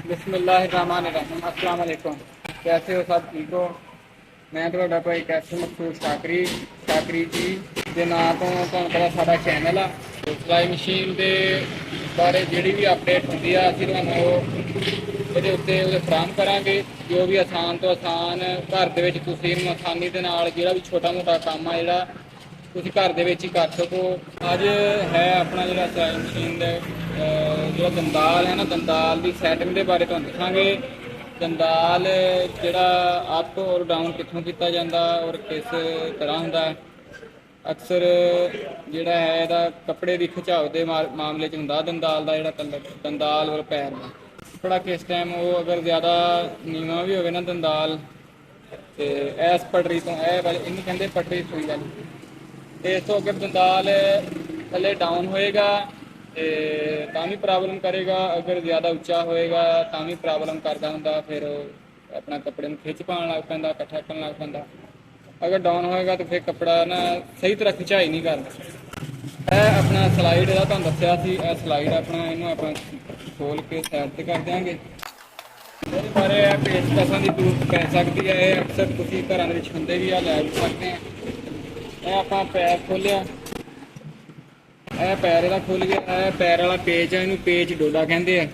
बिस्मिल्लाहिर्रहमानिर्रहीम। अस्सलाम वालेकुम। कैसे हो सब? ठीक हो? मैं ਤੁਹਾਡਾ ਭਾਈ ਕੈਸਰ ਮਕਸੂਦ ਸ਼ਾਕਰੀ ਜੀ ਦੇ ਨਾਂ ਤੋਂ ਤੁਹਾਨੂੰ ਪਤਾ ਸਾਡਾ ਚੈਨਲ ਆ। ਸਿਲਾਈ ਮਸ਼ੀਨ ਦੇ ਬਾਰੇ ਜਿਹੜੀ ਵੀ ਅਪਡੇਟ ਹੁੰਦੀ ਆ ਅਸੀਂ ਤੁਹਾਨੂੰ ਇਹਦੇ ਉੱਤੇ ਉਹਦੇ ਫਰਾਹਮ ਕਰਾਂਗੇ। ਜੋ ਵੀ ਆਸਾਨ ਤੋਂ ਆਸਾਨ ਘਰ ਦੇ ਵਿੱਚ ਤੁਸੀਂ ਇਹਨੂੰ ਆਸਾਨੀ ਦੇ ਨਾਲ ਜਿਹੜਾ ਵੀ ਛੋਟਾ ਮੋਟਾ ਕੰਮ ਆ ਜਿਹੜਾ ਤੁਸੀਂ ਘਰ ਦੇ ਵਿੱਚ ਹੀ ਕਰ ਸਕੋ। ਅੱਜ ਹੈ ਆਪਣਾ ਜਿਹੜਾ ਸਿਲਾਈ ਮਸ਼ੀਨ ਦਾ ਜਿਹੜਾ ਦੰਦਾਲ ਹੈ ਨਾ, ਦੰਦਾਲ ਦੀ ਸੈਟਿੰਗ ਦੇ ਬਾਰੇ ਤੁਹਾਨੂੰ ਦੱਸਾਂਗੇ। ਦੰਦਾਲ ਜਿਹੜਾ ਅਪ ਔਰ ਡਾਊਨ ਕਿੱਥੋਂ ਕੀਤਾ ਜਾਂਦਾ ਔਰ ਕਿਸ ਤਰ੍ਹਾਂ ਹੁੰਦਾ। ਅਕਸਰ ਜਿਹੜਾ ਹੈ ਇਹਦਾ ਕੱਪੜੇ ਦੀ ਖਿਚਾਵ ਦੇ ਮਾਮਲੇ 'ਚ ਹੁੰਦਾ ਦੰਦਾਲ ਦਾ ਜਿਹੜਾ ਦੰਦਾਲ ਔਰ ਪੈਰ ਦਾ ਕੱਪੜਾ ਕਿਸ ਟਾਈਮ ਉਹ ਅਗਰ ਜ਼ਿਆਦਾ ਨੀਵਾਂ ਵੀ ਹੋਵੇ ਨਾ ਦੰਦਾਲ ਤੇ ਇਸ ਪਟੜੀ ਤੋਂ ਇਹ ਵਾਲੀ ਇਹਨੂੰ ਕਹਿੰਦੇ ਪਟੜੀ ਸੂਈ ਵਾਲੀ, ਤੇ ਇਸ ਤੋਂ ਅੱਗੇ ਦੰਦਾਲ ਥੱਲੇ ਡਾਊਨ ਹੋਏਗਾ ਤੇ ਤਾਂ ਵੀ ਪ੍ਰੋਬਲਮ ਕਰੇਗਾ। ਅਗਰ ਜ਼ਿਆਦਾ ਉੱਚਾ ਹੋਏਗਾ ਤਾਂ ਵੀ ਪ੍ਰੋਬਲਮ ਕਰਦਾ ਹੁੰਦਾ, ਫਿਰ ਆਪਣਾ ਕੱਪੜੇ ਨੂੰ ਖਿੱਚ ਪਾਉਣ ਲੱਗ ਪੈਂਦਾ, ਇਕੱਠਾ ਕਰਨ ਲੱਗ ਪੈਂਦਾ। ਅਗਰ ਡਾਊਨ ਹੋਏਗਾ ਤਾਂ ਫਿਰ ਕੱਪੜਾ ਨਾ ਸਹੀ ਤਰ੍ਹਾਂ ਖਿਚਾਈ ਨਹੀਂ ਕਰਦਾ। ਇਹ ਆਪਣਾ ਸਲਾਈਡ ਇਹਦਾ ਤੁਹਾਨੂੰ ਦੱਸਿਆ ਸੀ, ਇਹ ਸਲਾਈਡ ਆਪਣਾ ਇਹਨੂੰ ਆਪਾਂ ਖੋਲ ਕੇ ਸਾਈਡ ਤੇ ਕਰ ਦਿਆਂਗੇ। ਇਹਦੇ ਬਾਰੇ ਇਹ ਪੇਚਕਸਾਂ ਦੀ ਜ਼ਰੂਰਤ ਪੈ ਸਕਦੀ ਹੈ, ਇਹ ਅਕਸਰ ਤੁਸੀਂ ਘਰਾਂ ਦੇ ਵਿੱਚ ਹੁੰਦੇ ਵੀ ਆ, ਲੈ ਵੀ ਸਕਦੇ ਆ। ਇਹ ਆਪਾਂ ਪੈਰ ਖੋਲਿਆ, ਇਹ ਪੈਰ ਇਹਦਾ ਖੁੱਲ ਗਿਆ। ਇਹ ਪੈਰ ਵਾਲਾ ਪੇਚ ਆ, ਇਹਨੂੰ ਪੇਚ ਡੋਡਾ ਕਹਿੰਦੇ ਆ।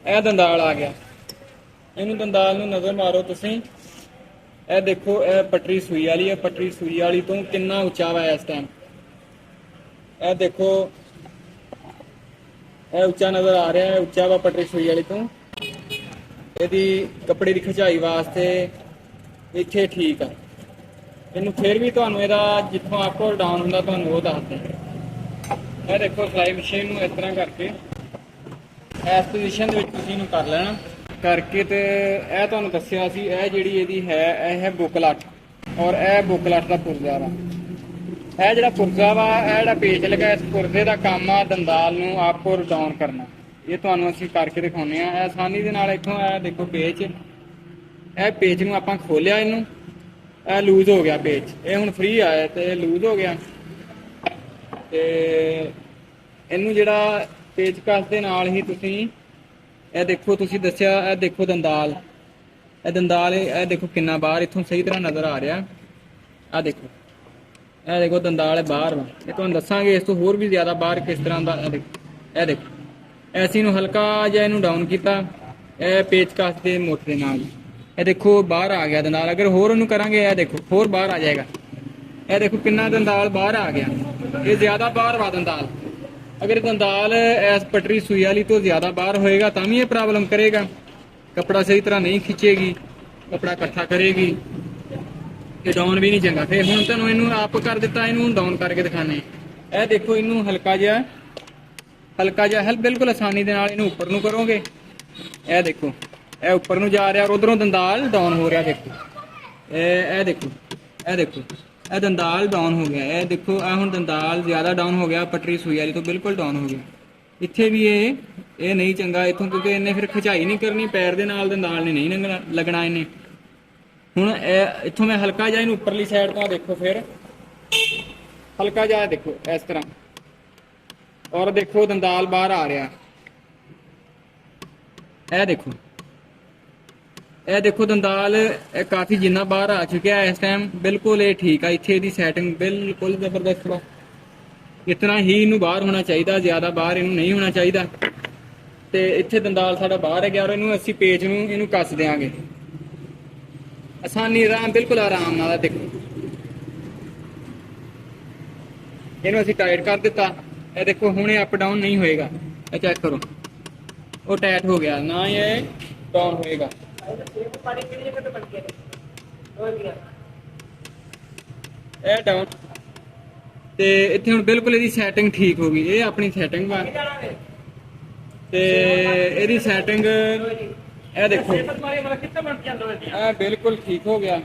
ਇਹ ਦੰਦਾਲ ਆ ਗਿਆ, ਇਹਨੂੰ ਦੰਦਾਲ ਨੂੰ ਨਜ਼ਰ ਮਾਰੋ ਤੁਸੀਂ। ਇਹ ਦੇਖੋ, ਇਹ ਪਟਰੀ ਸੂਈ ਵਾਲੀ ਹੈ। ਪਟਰੀ ਸੂਈ ਵਾਲੀ ਤੋਂ ਕਿੰਨਾ ਉੱਚਾ ਵਾ ਇਸ ਟਾਈਮ, ਇਹ ਦੇਖੋ, ਇਹ ਉੱਚਾ ਨਜ਼ਰ ਆ ਰਿਹਾ ਹੈ, ਉੱਚਾ ਵਾ ਪਟਰੀ ਸੂਈ ਵਾਲੀ ਤੋਂ। ਇਹਦੀ ਕੱਪੜੇ ਦੀ ਖਿਚਾਈ ਵਾਸਤੇ ਇੱਥੇ ਠੀਕ ਆ। ਇਹਨੂੰ ਫਿਰ ਵੀ ਤੁਹਾਨੂੰ ਇਹਦਾ ਜਿੱਥੋਂ ਅਪ ਔਰ ਡਾਊਨ ਹੁੰਦਾ ਤੁਹਾਨੂੰ ਉਹ ਦੱਸਦੇ। ਇਹ ਦੇਖੋ, ਸਿਲਾਈ ਮਸ਼ੀਨ ਨੂੰ ਇਸ ਤਰ੍ਹਾਂ ਕਰਕੇ ਇਸ ਪੋਜੀਸ਼ਨ ਦੇ ਵਿੱਚ ਤੁਸੀਂ ਇਹਨੂੰ ਕਰ ਲੈਣਾ ਕਰਕੇ। ਤੇ ਇਹ ਤੁਹਾਨੂੰ ਦੱਸਿਆ ਸੀ, ਇਹ ਜਿਹੜੀ ਇਹਦੀ ਹੈ ਇਹ ਹੈ ਬੁਕਲਟ, ਔਰ ਇਹ ਬੁਕਲਟ ਦਾ ਪੁਰਜ਼ਾ ਵਾ। ਇਹ ਜਿਹੜਾ ਪੁਰਜ਼ਾ ਵਾ, ਇਹ ਜਿਹੜਾ ਪੇਚ ਲੱਗਾ, ਇਸ ਪੁਰਜ਼ੇ ਦਾ ਕੰਮ ਆ ਦੰਦਾਲ ਨੂੰ ਅਪ ਔਰ ਡਾਊਨ ਕਰਨਾ। ਇਹ ਤੁਹਾਨੂੰ ਅਸੀਂ ਕਰਕੇ ਦਿਖਾਉਂਦੇ ਆ ਆਸਾਨੀ ਦੇ ਨਾਲ। ਇੱਥੋਂ ਇਹ ਦੇਖੋ ਪੇਚ, ਇਹ ਪੇਚ ਨੂੰ ਆਪਾਂ ਖੋਲਿਆ, ਇਹਨੂੰ ਇਹ ਲੂਜ਼ ਹੋ ਗਿਆ ਪੇਚ, ਇਹ ਹੁਣ ਫ੍ਰੀ ਆਇਆ ਤੇ ਲੂਜ਼ ਹੋ ਗਿਆ। ਤੇ ਇਹਨੂੰ ਜਿਹੜਾ ਪੇਚਕਸ ਦੇ ਨਾਲ ਹੀ ਤੁਸੀਂ ਇਹ ਦੇਖੋ, ਤੁਸੀਂ ਦੱਸਿਆ, ਇਹ ਦੇਖੋ ਦੰਦਾਲ, ਇਹ ਦੰਦਾਲ ਇਹ ਦੇਖੋ ਕਿੰਨਾ ਬਾਹਰ ਇੱਥੋਂ ਸਹੀ ਤਰ੍ਹਾਂ ਨਜ਼ਰ ਆ ਰਿਹਾ। ਆਹ ਦੇਖੋ, ਇਹ ਦੇਖੋ ਦੰਦਾਲ ਬਾਹਰ ਵਾ। ਇਹ ਤੁਹਾਨੂੰ ਦੱਸਾਂਗੇ ਇਸ ਤੋਂ ਹੋਰ ਵੀ ਜ਼ਿਆਦਾ ਬਾਹਰ ਕਿਸ ਤਰ੍ਹਾਂ ਦਾ। ਇਹ ਦੇਖੋ, ਐਸੀ ਨੂੰ ਹਲਕਾ ਜਿਹਾ ਇਹਨੂੰ ਡਾਊਨ ਕੀਤਾ ਇਹ ਪੇਚਕਸ ਦੇ ਮੁੱਠ ਦੇ ਨਾਲ। ਇਹ ਦੇਖੋ ਬਾਹਰ ਆ ਗਿਆ ਦੰਦਾਲ। ਅਗਰ ਹੋਰ ਉਹਨੂੰ ਕਰਾਂਗੇ ਇਹ ਦੇਖੋ ਹੋਰ ਬਾਹਰ ਆ ਜਾਏਗਾ। ਇਹ ਦੇਖੋ ਕਿੰਨਾ ਦੰਦਾਲ ਬਾਹਰ ਆ ਗਿਆ, ਇਹ ਜ਼ਿਆਦਾ ਬਾਹਰ ਵਾ ਦੰਦਾਲ। ਅਗਰ ਦੰਦਾਲ ਇਸ ਪਟਰੀ ਸੂਈ ਵਾਲੀ ਤੋਂ ਜ਼ਿਆਦਾ ਬਾਹਰ ਹੋਏਗਾ ਤਾਂ ਵੀ ਇਹ ਪ੍ਰੋਬਲਮ ਕਰੇਗਾ, ਕੱਪੜਾ ਸਹੀ ਤਰ੍ਹਾਂ ਨਹੀਂ ਖਿੱਚੇਗੀ, ਕੱਪੜਾ ਇਕੱਠਾ ਕਰੇਗੀ ਤੇ ਡਾਊਨ ਵੀ ਨਹੀਂ ਚੰਗਾ। ਫਿਰ ਹੁਣ ਤੁਹਾਨੂੰ ਇਹਨੂੰ ਅਪ ਕਰ ਦਿੱਤਾ, ਇਹਨੂੰ ਡਾਊਨ ਕਰਕੇ ਦਿਖਾਣੇ। ਇਹ ਦੇਖੋ, ਇਹਨੂੰ ਹਲਕਾ ਜਿਹਾ ਬਿਲਕੁਲ ਆਸਾਨੀ ਦੇ ਨਾਲ ਇਹਨੂੰ ਉੱਪਰ ਨੂੰ ਕਰੋਗੇ। ਇਹ ਦੇਖੋ, ਇਹ ਉੱਪਰ ਨੂੰ ਜਾ ਰਿਹਾ ਔਰ ਉਧਰੋਂ ਦੰਦਾਲ ਡਾਊਨ ਹੋ ਰਿਹਾ। ਦੇਖੋ ਇਹ ਦੇਖੋ, ਇਹ ਦੰਦਾਲ ਡਾਊਨ ਹੋ ਗਿਆ। ਇਹ ਦੇਖੋ, ਇਹ ਹੁਣ ਦੰਦਾਲ ਜ਼ਿਆਦਾ ਡਾਊਨ ਹੋ ਗਿਆ, ਪਟਰੀ ਸੂਈ ਵਾਲੀ ਤੋਂ ਬਿਲਕੁਲ ਡਾਊਨ ਹੋ ਗਿਆ। ਇੱਥੇ ਵੀ ਇਹ ਨਹੀਂ ਚੰਗਾ ਇੱਥੋਂ, ਕਿਉਂਕਿ ਇਹਨੇ ਫਿਰ ਖਿਚਾਈ ਨਹੀਂ ਕਰਨੀ ਪੈਰ ਦੇ ਨਾਲ, ਦੰਦਾਲ ਨੇ ਨਹੀਂ ਲੱਗਣਾ ਇਹਨੇ। ਹੁਣ ਇਹ ਇੱਥੋਂ ਮੈਂ ਹਲਕਾ ਜਿਹਾ ਇਹਨੂੰ ਉੱਪਰਲੀ ਸਾਈਡ ਤੋਂ ਦੇਖੋ, ਫਿਰ ਹਲਕਾ ਜਿਹਾ ਦੇਖੋ ਇਸ ਤਰ੍ਹਾਂ, ਔਰ ਦੇਖੋ ਦੰਦਾਲ ਬਾਹਰ ਆ ਰਿਹਾ। ਇਹ ਦੇਖੋ ਦੰਦਾਲ ਕਾਫੀ ਜਿੰਨਾ ਬਾਹਰ ਆ ਚੁੱਕਿਆ ਇਸ ਟਾਈਮ, ਬਿਲਕੁਲ ਇਹ ਠੀਕ ਆ। ਇੱਥੇ ਇਹਦੀ ਸੈਟਿੰਗ ਬਿਲਕੁਲ ਜ਼ਬਰਦਸਤ ਵਾ। ਇਤਨਾ ਹੀ ਇਹਨੂੰ ਬਾਹਰ ਹੋਣਾ ਚਾਹੀਦਾ, ਜ਼ਿਆਦਾ ਬਾਹਰ ਇਹਨੂੰ ਨਹੀਂ ਹੋਣਾ ਚਾਹੀਦਾ। ਤੇ ਇੱਥੇ ਦੰਦਾਲ ਸਾਡਾ ਬਾਹਰ ਹੈ ਗਿਆ ਔਰ ਇਹਨੂੰ ਅਸੀਂ ਪੇਚ ਨੂੰ ਇਹਨੂੰ ਕੱਸ ਦਿਆਂਗੇ ਆਸਾਨੀ ਨਾਲ, ਬਿਲਕੁਲ ਆਰਾਮ ਨਾਲ। ਦੇਖੋ ਇਹਨੂੰ ਅਸੀਂ ਟਾਈਟ ਕਰ ਦਿੱਤਾ। ਇਹ ਦੇਖੋ ਹੁਣ ਇਹ ਅਪ ਡਾਊਨ ਨਹੀਂ ਹੋਏਗਾ। ਇਹ ਚੈੱਕ ਕਰੋ, ਉਹ ਟਾਈਟ ਹੋ ਗਿਆ ਨਾ, ਇਹ ਡਾਊਨ ਹੋਏਗਾ। ਇਹ ਡਾਊਨ ਤੇ ਇੱਥੇ ਹੁਣ ਬਿਲਕੁਲ ਇਹਦੀ ਸੈਟਿੰਗ ਠੀਕ ਹੋ ਗਈ। ਇਹ ਆਪਣੀ ਸੈਟਿੰਗ ਵਾ ਤੇ ਇਹਦੀ ਸੈਟਿੰਗ ਇਹ ਦੇਖੋ, ਇਹ ਬਿਲਕੁਲ ਠੀਕ ਹੋ ਗਿਆ।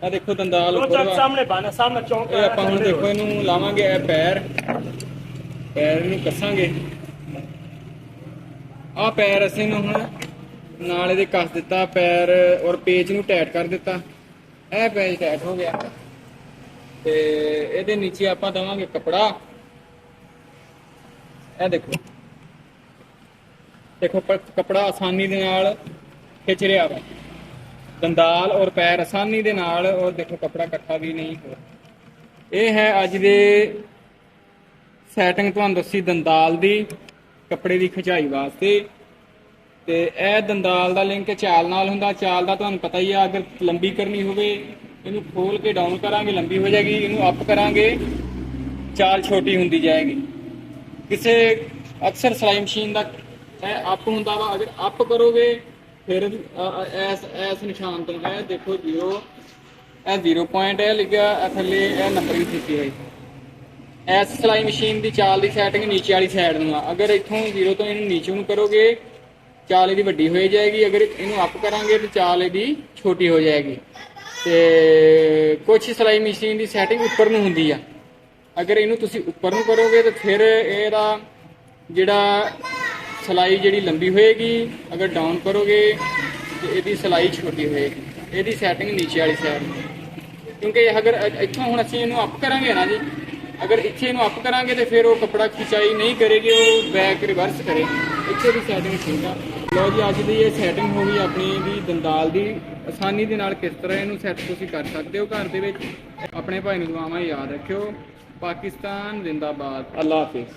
ਇਹ ਦੇਖੋ ਦੰਦਾਲ ਉੱਪਰ ਵਾ। ਇਹ ਆਪਾਂ ਹੁਣ ਦੇਖੋ ਇਹਨੂੰ ਲਾਵਾਂਗੇ, ਇਹ ਪੈਰ ਨੂੰ ਕੱਸਾਂਗੇ। ਆਹ ਪੈਰ ਅਸੀਂ ਨੂੰ ਹੁਣ ਨਾਲ ਇਹਦੇ ਕੱਸ ਦਿੱਤਾ ਪੈਰ, ਔਰ ਪੇਚ ਨੂੰ ਟਾਈਟ ਕਰ ਦਿੱਤਾ। ਇਹ ਪੇਚ ਟਾਈਟ ਹੋ ਗਿਆ ਤੇ ਇਹਦੇ ਨੀਚੇ ਆਪਾਂ ਦਵਾਂਗੇ ਕੱਪੜਾ। ਇਹ ਦੇਖੋ, ਦੇਖੋ ਕੱਪੜਾ ਆਸਾਨੀ ਦੇ ਨਾਲ ਖਿੱਚ ਰਿਹਾ ਵਾ, ਦੰਦਾਲ ਔਰ ਪੈਰ ਆਸਾਨੀ ਦੇ ਨਾਲ, ਔਰ ਦੇਖੋ ਕੱਪੜਾ ਇਕੱਠਾ ਵੀ ਨਹੀਂ ਹੋ। ਇਹ ਹੈ ਅੱਜ ਦੇ ਸੈਟਿੰਗ ਤੁਹਾਨੂੰ ਦੱਸੀ ਦੰਦਾਲ ਦੀ ਕੱਪੜੇ ਦੀ ਖਿਚਾਈ ਵਾਸਤੇ। ਤੇ ਇਹ ਦੰਦਾਲ ਦਾ ਲਿੰਕ ਚਾਲ ਨਾਲ ਹੁੰਦਾ। ਚਾਲ ਦਾ ਤੁਹਾਨੂੰ ਪਤਾ ਹੀ ਆ, ਅਗਰ ਲੰਬੀ ਕਰਨੀ ਹੋਵੇ ਇਹਨੂੰ ਖੋਲ ਕੇ ਡਾਊਨ ਕਰਾਂਗੇ ਲੰਬੀ ਹੋ ਜਾਏਗੀ, ਇਹਨੂੰ ਅਪ ਕਰਾਂਗੇ ਚਾਲ ਛੋਟੀ ਹੁੰਦੀ ਜਾਏਗੀ। ਕਿਸੇ ਅਕਸਰ ਸਿਲਾਈ ਮਸ਼ੀਨ ਦਾ ਇਹ ਅਪ ਹੁੰਦਾ ਵਾ, ਅਗਰ ਅਪ ਕਰੋਗੇ ਫਿਰ ਇਸ ਨਿਸ਼ਾਨ ਤੋਂ ਇਹ ਦੇਖੋ 0, ਇਹ 0 ਪੁਆਇੰਟ ਇਹ ਲਿਖਿਆ, ਇਹ ਥੱਲੇ ਇਹ ਨੰਬਰ ਵੀ ਦਿੱਤੀ ਹੈ। ਇਸ ਸਿਲਾਈ ਮਸ਼ੀਨ ਦੀ ਚਾਲ ਦੀ ਸੈਟਿੰਗ ਨੀਚੇ ਵਾਲੀ ਸਾਈਡ ਨੂੰ ਆ। ਅਗਰ ਇੱਥੋਂ 0 ਤੋਂ ਇਹਨੂੰ ਨੀਚੇ ਨੂੰ ਕਰੋਗੇ ਚਾਲ ਇਹਦੀ ਵੱਡੀ ਹੋ ਜਾਏਗੀ, ਅਗਰ ਇਹਨੂੰ ਅਪ ਕਰਾਂਗੇ ਤਾਂ ਚਾਲ ਇਹਦੀ ਛੋਟੀ ਹੋ ਜਾਏਗੀ। ਤੇ ਕੁਝ ਸਿਲਾਈ ਮਸ਼ੀਨ ਦੀ ਸੈਟਿੰਗ ਉੱਪਰ ਨੂੰ ਹੁੰਦੀ ਆ, ਅਗਰ ਇਹਨੂੰ ਤੁਸੀਂ ਉੱਪਰ ਨੂੰ ਕਰੋਗੇ ਤਾਂ ਫਿਰ ਇਹਦਾ ਜਿਹੜਾ ਸਿਲਾਈ ਜਿਹੜੀ ਲੰਬੀ ਹੋਏਗੀ, ਅਗਰ ਡਾਊਨ ਕਰੋਗੇ ਤੇ ਇਹਦੀ ਸਿਲਾਈ ਛੋਟੀ ਹੋਏਗੀ। ਇਹਦੀ ਸੈਟਿੰਗ ਨੀਚੇ ਵਾਲੀ ਸਾਈਡ, ਕਿਉਂਕਿ ਅਗਰ ਇੱਥੋਂ ਹੁਣ ਅਸੀਂ ਇਹਨੂੰ ਅਪ ਕਰਾਂਗੇ ਨਾ ਜੀ, ਅਗਰ ਇੱਥੇ ਇਹਨੂੰ ਅਪ ਕਰਾਂਗੇ ਤੇ ਫਿਰ ਉਹ ਕੱਪੜਾ ਖਿਚਾਈ ਨਹੀਂ ਕਰੇਗੀ, ਉਹ ਬੈਕ ਰਿਵਰਸ ਕਰੇਗੀ। ਇੱਥੇ ਦੀ ਸੈਟਿੰਗ ਠੀਕ ਆ। ਲਓ ਜੀ, ਅੱਜ ਦੀ ਇਹ ਸੈਟਿੰਗ ਹੋ ਗਈ ਆਪਣੀ ਦੀ ਦੰਦਾਲ ਦੀ। ਆਸਾਨੀ ਦੇ ਨਾਲ ਕਿਸ ਤਰ੍ਹਾਂ ਇਹਨੂੰ ਸੈੱਟ ਤੁਸੀਂ ਕਰ ਸਕਦੇ ਹੋ ਘਰ ਦੇ ਵਿੱਚ। ਆਪਣੇ ਭਾਈ ਨੂੰ ਦੁਆਵਾਂ ਯਾਦ ਰੱਖਿਓ। ਪਾਕਿਸਤਾਨ ਜ਼ਿੰਦਾਬਾਦ। ਅੱਲਾ ਹਾਫਿਜ਼।